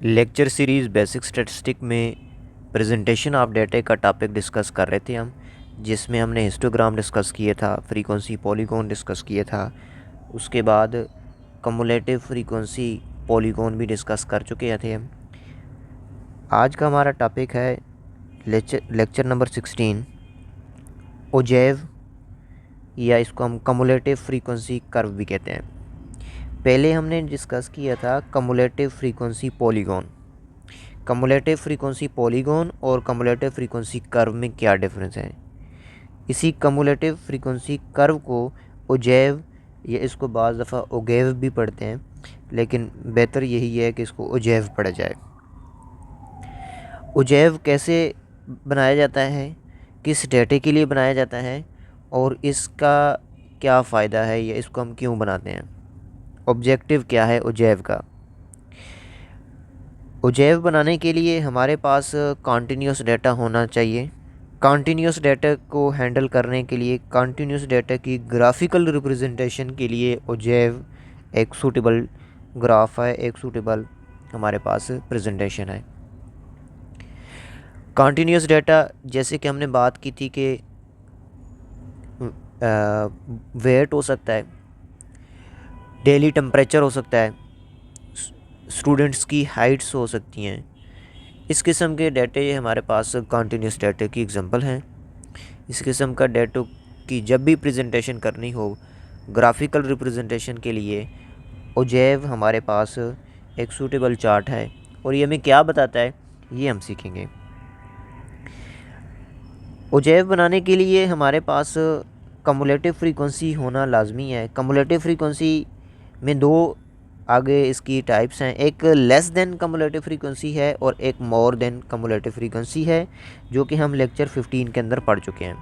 Lecture series basic statistic में presentation of data का topic discuss कर रहे थे हम, जिसमें हमने हिस्टोग्राम डिस्कस किया था, फ्रीक्वेंसी पॉलीगॉन डिस्कस किया था, उसके बाद कमुलेटिव फ्रीक्वेंसी पॉलीगॉन भी डिस्कस कर चुके थे हम। आज का हमारा टॉपिक है लेक्चर नंबर 16 ओजेव, या इसको हम कमुलेटिव फ्रीक्वेंसी कर्व भी कहते हैं। पहले हमने डिस्कस किया था cumulative frequency polygon. Cumulative frequency polygon और कमुलेटिव फ्रीक्वेंसी कर्व में क्या डिफरेंस है। इसी कमुलेटिव फ्रीक्वेंसी कर्व को ओजेव या इसको बाज़ दफ़ा ओगेव भी पढ़ते हैं, लेकिन बेहतर यही है कि इसको ओजेव पढ़ा जाए। ओजेव कैसे बनाया जाता है, किस डेटे के लिए बनाया जाता है और इसका क्या फ़ायदा है या इसको हम क्यों बनाते हैं, ऑब्जेक्टिव क्या है ओजेव का। ओजेव बनाने के लिए हमारे पास कॉन्टीन्यूस डेटा होना चाहिए। कॉन्टीन्यूस डेटा को हैंडल करने के लिए, कॉन्टीन्यूस डेटा की ग्राफिकल रिप्रेजेंटेशन के लिए ओजेव एक सूटेबल ग्राफ है, एक सूटेबल हमारे पास प्रेजेंटेशन है। कॉन्टीन्यूस डेटा जैसे कि हमने बात की थी कि वेट हो सकता है, डेली टेम्परेचर हो सकता है, स्टूडेंट्स की हाइट्स हो सकती हैं। इस किस्म के डेटे हमारे पास कॉन्टीन्यूस डेटे की एग्जांपल हैं। इस किस्म का डेटो की जब भी प्रेजेंटेशन करनी हो ग्राफिकल रिप्रेजेंटेशन के लिए, ओजेव हमारे पास एक सूटेबल चार्ट है। और ये हमें क्या बताता है ये हम सीखेंगे। ओजेव बनाने के लिए हमारे पास कमुलेटिव फ्रीक्वेंसी होना लाजमी है। कमुलेटिव फ्रीक्वेंसी में दो आगे इसकी टाइप्स हैं, एक लेस देन कमुलेटिव फ्रीक्वेंसी है और एक मोर देन कमुलेटिव फ्रीक्वेंसी है, जो कि हम लेक्चर 15 के अंदर पढ़ चुके हैं।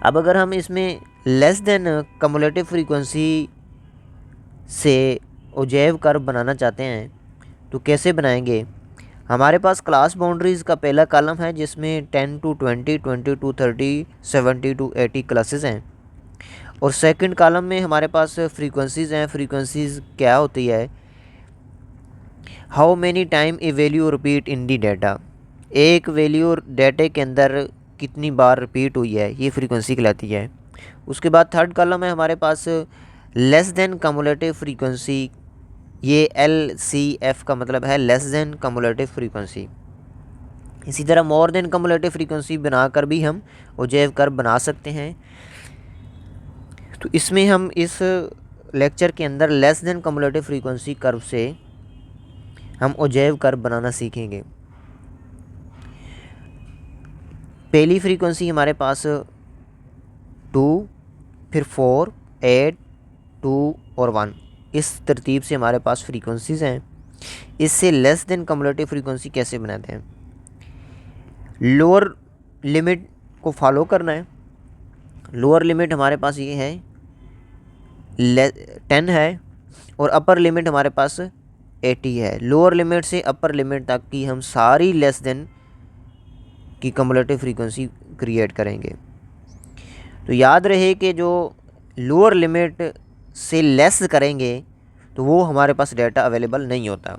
अब अगर हम इसमें लेस देन कमुलेटिव फ्रीक्वेंसी से ओजेव कर्व बनाना चाहते हैं तो कैसे बनाएंगे। हमारे पास क्लास बाउंड्रीज़ का पहला कॉलम है जिसमें 10 to 20, 20 to 30, 70 to 80 क्लासेस हैं, और सेकंड कॉलम में हमारे पास फ्रीक्वेंसीज़ हैं। फ्रीक्वेंसीज़ क्या होती है, how many time A value repeat in the data, एक वैल्यू डाटे के अंदर कितनी बार रिपीट हुई है, ये फ्रीक्वेंसी कहलाती है। उसके बाद थर्ड कॉलम है हमारे पास लेस देन कमुलेटिव फ्रीक्वेंसी, ये LCF का मतलब है लेस देन कमुलेटिव फ्रीक्वेंसी। इसी तरह मोर देन कमुलेटिव फ्रीक्वेंसी बनाकर भी हम ओजेव कर्व बना सकते हैं। तो इसमें हम इस लेक्चर के अंदर less than cumulative frequency curve से हम ओजेव कर्व बनाना सीखेंगे। पहली फ्रीक्वेंसी हमारे पास 2, फिर 4, 8, 2 और 1, इस तरतीब से हमारे पास फ्रीक्वेंसीज़ हैं। इससे लेस देन कमुलेटिव फ्रीक्वेंसी कैसे बनाते हैं, लोअर लिमिट को फॉलो करना है। लोअर लिमिट हमारे पास ये है 10 है और अपर लिमिट हमारे पास 80 है। लोअर लिमिट से अपर लिमिट तक की हम सारी लेस देन की कमुलेटिव फ्रीक्वेंसी क्रिएट करेंगे। तो याद रहे कि जो लोअर लिमिट से लेस करेंगे तो वो हमारे पास डाटा अवेलेबल नहीं होता।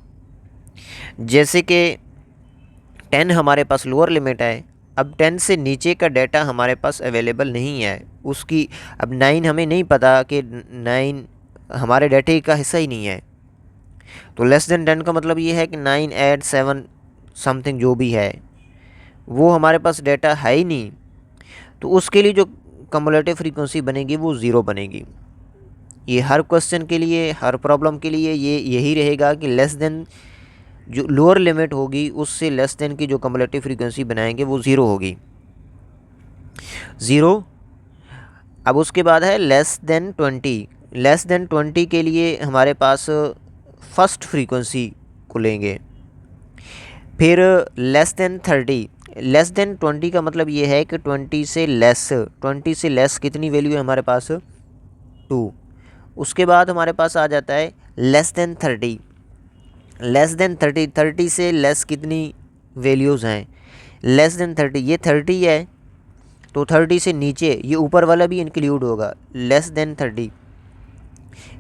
जैसे कि 10 हमारे पास लोअर लिमिट है, अब 10 से नीचे का डाटा हमारे पास अवेलेबल नहीं है उसकी। अब 9 हमें नहीं पता कि 9 हमारे डाटे का हिस्सा ही नहीं है, तो लेस देन 10 का मतलब ये है कि 9, 8, 7 समथिंग जो भी है वो हमारे पास डाटा है ही नहीं। तो उसके लिए जो कमुलेटिव फ्रीक्वेंसी बनेगी वो ज़ीरो बनेगी। ये हर क्वेश्चन के लिए, हर प्रॉब्लम के लिए ये यही रहेगा कि लेस देन जो लोअर लिमिट होगी उससे लेस देन की जो कमुलेटिव फ्रीक्वेंसी बनाएंगे वो ज़ीरो होगी, ज़ीरो। अब उसके बाद है लेस देन 20। लेस देन 20 के लिए हमारे पास फर्स्ट फ्रीक्वेंसी को लेंगे। फिर लेस देन 30। लेस देन 20 का मतलब ये है कि 20 से लेस कितनी वैल्यू है हमारे पास, 2। उसके बाद हमारे पास आ जाता है लेस देन 30। लेस देन 30, 30 से लेस कितनी वैल्यूज़ हैं, लेस देन 30 ये 30 है, तो 30 से नीचे ये ऊपर वाला भी इंक्लूड होगा, लेस देन 30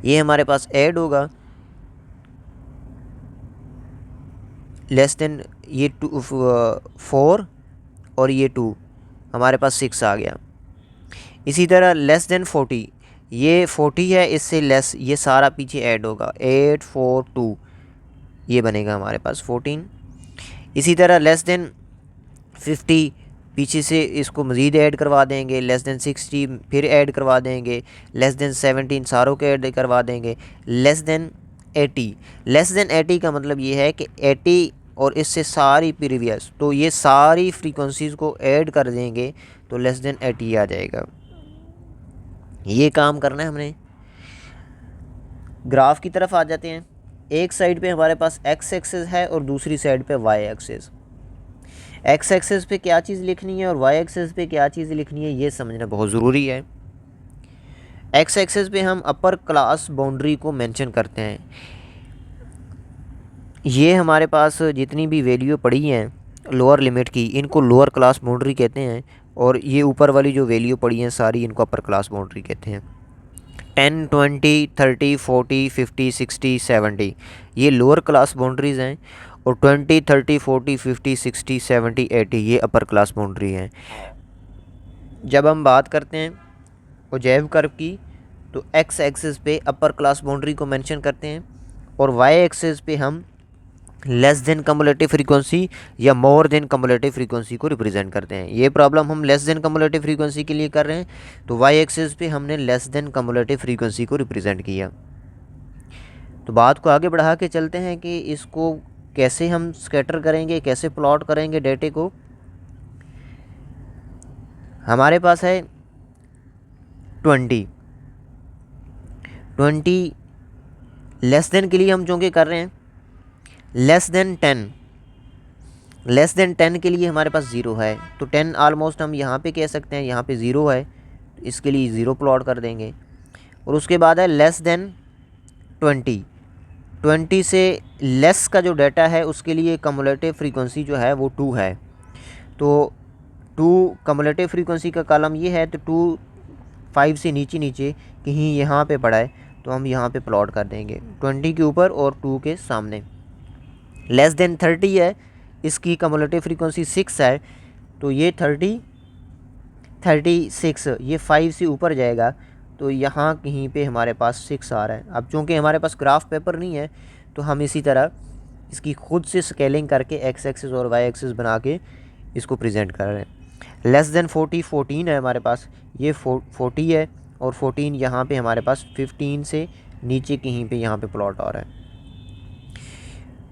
ये हमारे पास ऐड होगा। लेस देन ये 4 और ये 2 हमारे पास 6 आ गया। इसी तरह लेस देन 40, ये 40 है, इससे लेस ये सारा पीछे ऐड होगा, 8 4 2 ये बनेगा हमारे पास 14। इसी तरह लेस देन 50 पीछे से इसको मज़ीद ऐड करवा देंगे, लेस देन 60 फिर ऐड करवा देंगे, लेस देन 17 सारों के ऐड करवा देंगे, लेस देन 80। लेस देन 80 का मतलब ये है कि 80 और इससे सारी प्रीवियस, तो ये सारी फ्रीक्वेंसीज़ को ऐड कर देंगे तो लेस देन 80 आ जाएगा। ये काम करना है हमने। ग्राफ की तरफ आ जाते हैं। एक साइड पे हमारे पास एक्स एक्सिस है और दूसरी साइड पे वाई एक्सिस। एक्स एक्सिस पे क्या चीज़ लिखनी है और वाई एक्सिस पे क्या चीज़ लिखनी है, ये समझना बहुत ज़रूरी है। एक्स एक्सिस पे हम अपर क्लास बाउंड्री को मेंशन करते हैं। ये हमारे पास जितनी भी वैल्यू पड़ी हैं लोअर लिमिट की, इनको लोअर क्लास बाउंड्री कहते हैं, और ये ऊपर वाली जो वैल्यू पड़ी हैं सारी, इनको अपर क्लास बाउंड्री कहते हैं। 10 20 30 40 50 60 70 ये लोअर क्लास बाउंड्रीज़ हैं, और 20 30 40 50 60 70 80 ये अपर क्लास बाउंड्री हैं। जब हम बात करते हैं ओजेव कर्व की, तो एक्स एक्सिस पे अपर क्लास बाउंड्री को मेंशन करते हैं, और वाई एक्सिस पे हम लेस देन कम्युलेटिव फ्रीक्वेंसी या मोर देन कम्युलेटिव फ्रीक्वेंसी को रिप्रेजेंट करते हैं। ये प्रॉब्लम हम लेस देन कम्युलेटिव फ्रीक्वेंसी के लिए कर रहे हैं, तो वाई एक्सिस पे हमने लेस देन कम्युलेटिव फ्रीक्वेंसी को रिप्रेजेंट किया। तो बात को आगे बढ़ा के चलते हैं कि इसको कैसे हम स्कैटर करेंगे, कैसे प्लॉट करेंगे डेटे को। हमारे पास है 20 लेस देन के लिए हम चूँकि कर रहे हैं, लेस देन 10 के लिए हमारे पास 0 है, तो 10 आलमोस्ट हम यहाँ पे कह सकते हैं, यहाँ पे 0 है, तो इसके लिए 0 प्लॉट कर देंगे। और उसके बाद है लेस देन 20 से लेस का जो डाटा है उसके लिए कम्युलेटिव फ्रीक्वेंसी जो है वो 2 है, तो 2 कम्युलेटिव फ्रीक्वेंसी का कॉलम ये है, तो 2 5 से नीचे कहीं यहाँ पे पड़ा है, तो हम यहाँ पे प्लॉट कर देंगे 20 के ऊपर और 2 के सामने। लेस देन 30 है, इसकी कम्युलेटिव फ्रीक्वेंसी 6 है, तो ये 36 ये 5 से ऊपर जाएगा, तो यहाँ कहीं पे हमारे पास 6 आ रहा है। अब चूँकि हमारे पास ग्राफ पेपर नहीं है, तो हम इसी तरह इसकी खुद से स्केलिंग करके एक्स एक्सिस और वाई एक्सिस बना के इसको प्रेजेंट कर रहे हैं। लेस देन 40 14 है हमारे पास, ये 40 है, और 14 यहाँ पे हमारे पास 15 से नीचे कहीं पे यहाँ पे प्लॉट आ रहा है।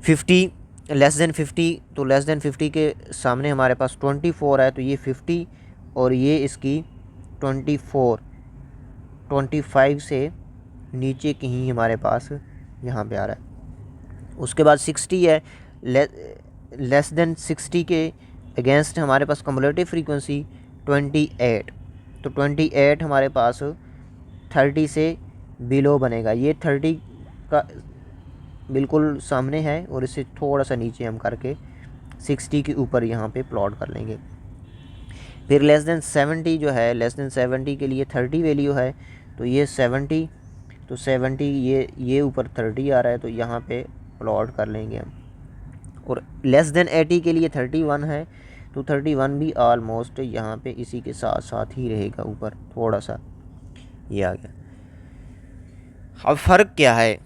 50 लेस देन 50, तो लेस देन 50 के सामने हमारे पास 24 है, तो ये 50 और ये इसकी 25 से नीचे कहीं हमारे पास यहाँ पे आ रहा है। उसके बाद 60 है, लेस देन 60 के अगेंस्ट हमारे पास कम्युलेटिव फ्रीक्वेंसी 28, तो 28 हमारे पास 30 से बिलो बनेगा। ये 30 का बिल्कुल सामने है, और इसे थोड़ा सा नीचे हम करके 60 के ऊपर यहाँ पे प्लॉट कर लेंगे। फिर लेस देन 70 जो है, लेस देन 70 के लिए 30 वैल्यू है, तो ये 70, तो 70 ये ऊपर 30 आ रहा है, तो यहाँ पे प्लॉट कर लेंगे हम। और लेस देन 80 के लिए 31 है, तो 31 भी ऑलमोस्ट यहाँ पे इसी के साथ साथ ही रहेगा, ऊपर थोड़ा सा ये आ गया। अब फ़र्क क्या है,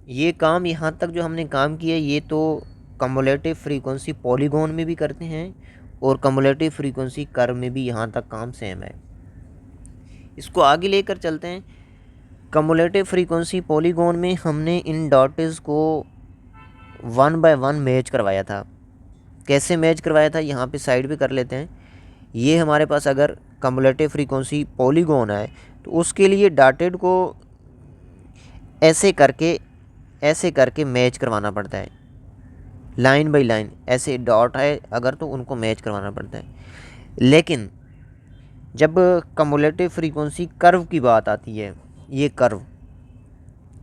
ये काम यहाँ तक जो हमने काम किया ये तो कम्युलेटिव फ्रीक्वेंसी पॉलीगॉन में भी करते हैं, और कम्युलेटिव फ्रीक्वेंसी कर्व में भी यहाँ तक काम सेम है। इसको आगे लेकर चलते हैं। कम्युलेटिव फ्रीक्वेंसी पॉलीगॉन में हमने इन डॉट्स को 1 बाय 1 मैच करवाया था। कैसे मैच करवाया था, यहाँ पे साइड पे कर लेते हैं। ये हमारे पास अगर कम्युलेटिव फ्रीक्वेंसी पॉलीगॉन है, तो उसके लिए डॉटेड को ऐसे करके मैच करवाना पड़ता है, लाइन बाय लाइन। ऐसे डॉट है अगर, तो उनको मैच करवाना पड़ता है। लेकिन जब कम्युलेटिव फ्रीक्वेंसी कर्व की बात आती है, ये कर्व,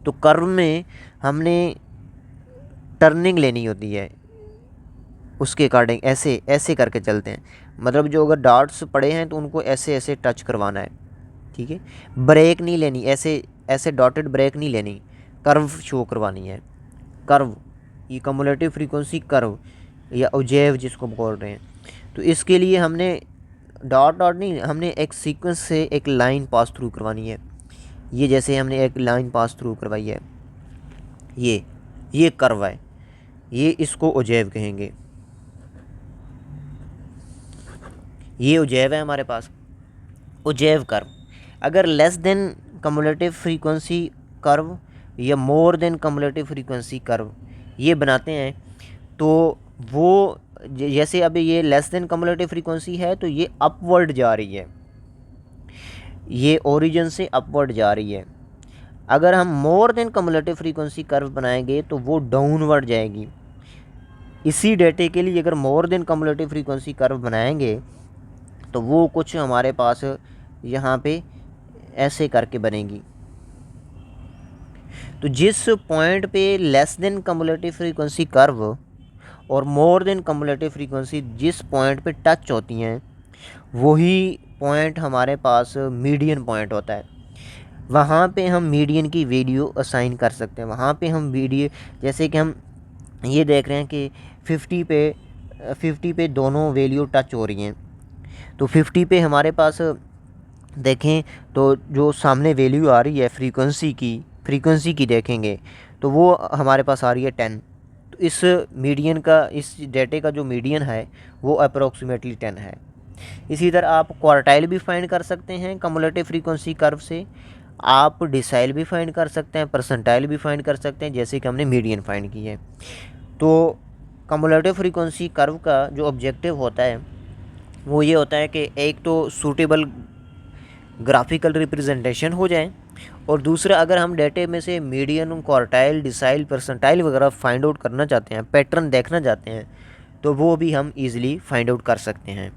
तो कर्व में हमने टर्निंग लेनी होती है, उसके अकॉर्डिंग ऐसे करके चलते हैं। मतलब जो अगर डॉट्स पड़े हैं तो उनको ऐसे टच करवाना है, ठीक है। ब्रेक नहीं लेनी, ऐसे डॉटेड ब्रेक नहीं लेनी, कर्व शो करवानी है। कर्व ये कम्युलेटिव फ्रीक्वेंसी कर्व या ओजेव जिसको बोल रहे हैं। तो इसके लिए हमने डॉट डॉट नहीं, हमने एक सीक्वेंस से एक लाइन पास थ्रू करवानी है। ये जैसे हमने एक लाइन पास थ्रू करवाई है, ये कर्व है, ये इसको ओजेव कहेंगे। ये ओजेव है हमारे पास, ओजेव कर्व। अगर less than cumulative frequency curve या more than cumulative frequency curve ये बनाते हैं, तो वो जैसे अभी ये लेस देन कम्युलेटिव फ्रीक्वेंसी है तो ये अपवर्ड जा रही है, ये ओरिजिन से अपवर्ड जा रही है। अगर हम मोर देन कम्युलेटिव फ्रीक्वेंसी कर्व बनाएंगे तो वो डाउनवर्ड जाएगी। इसी डेटे के लिए अगर मोर देन कम्युलेटिव फ्रीक्वेंसी कर्व बनाएंगे तो वो कुछ हमारे पास यहाँ पे ऐसे करके बनेगी। तो जिस पॉइंट पे less than cumulative frequency curve और मोर देन कम्युलेटिव फ्रीक्वेंसी जिस पॉइंट पे टच होती हैं, वही पॉइंट हमारे पास मीडियन पॉइंट होता है। वहाँ पे हम मीडियन की वैल्यू असाइन कर सकते हैं। वहाँ पे हम वीडियो, जैसे कि हम ये देख रहे हैं कि 50 पे दोनों वैल्यू टच हो रही हैं, तो 50 पे हमारे पास देखें तो जो सामने वैल्यू आ रही है फ्रीक्वेंसी की देखेंगे तो वो हमारे पास आ रही है 10। तो इस मीडियन का, इस डेटे का जो मीडियन है वो अप्रोक्सीमेटली 10 है। इसी तरह आप क्वार्टाइल भी फाइंड कर सकते हैं कम्युलेटिव फ्रीक्वेंसी कर्व से, आप डिसाइल भी फाइंड कर सकते हैं, परसेंटाइल भी फाइंड कर सकते हैं, जैसे कि हमने मीडियन फाइंड की है। तो कम्युलेटिव फ्रीक्वेंसी कर्व का जो ऑब्जेक्टिव होता है वो ये होता है कि एक तो सूटेबल ग्राफिकल रिप्रेजेंटेशन हो जाए, और दूसरा अगर हम डेटे में से मीडियन, क्वार्टाइल, डिसाइल, परसेंटाइल वगैरह फाइंड आउट करना चाहते हैं, पैटर्न देखना चाहते हैं, तो वो भी हम इजीली फाइंड आउट कर सकते हैं।